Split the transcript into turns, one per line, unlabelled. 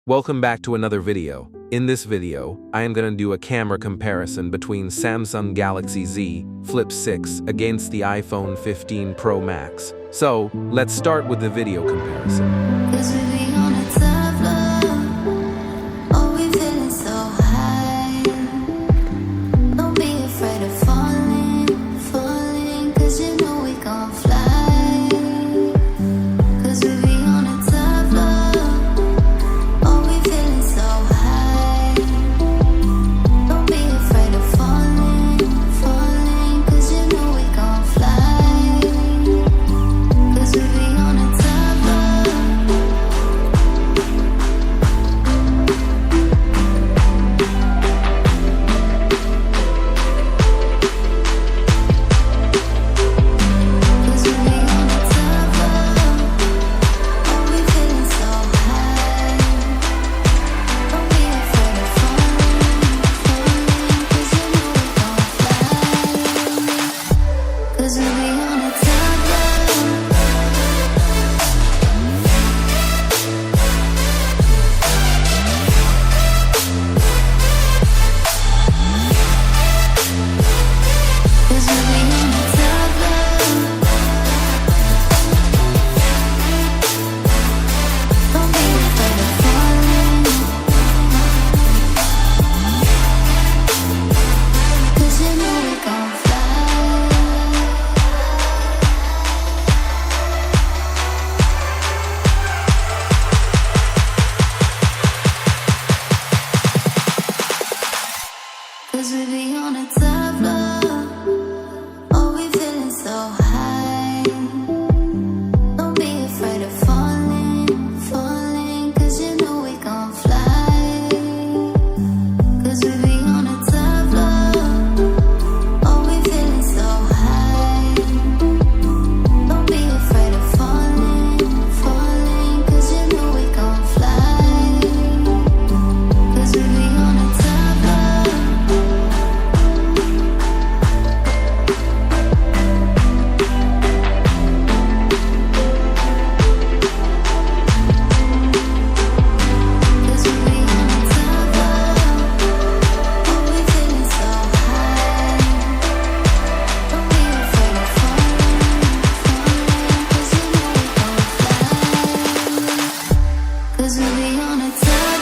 Welcome back to another video. In this video, I am gonna do a camera comparison between Samsung Galaxy Z Flip 6 against the iPhone 15 Pro Max. So, let's start with the video comparison.
Cause we be on a top floor. Oh, we feeling so high. Don't be afraid of falling, falling. Cause you know we gon' fly. Cause we be on a top floor. Oh, we feeling so high. Don't be afraid of falling, falling. Cause you know we gon' fly. Cause we be on a top floor. Cause we be on a top.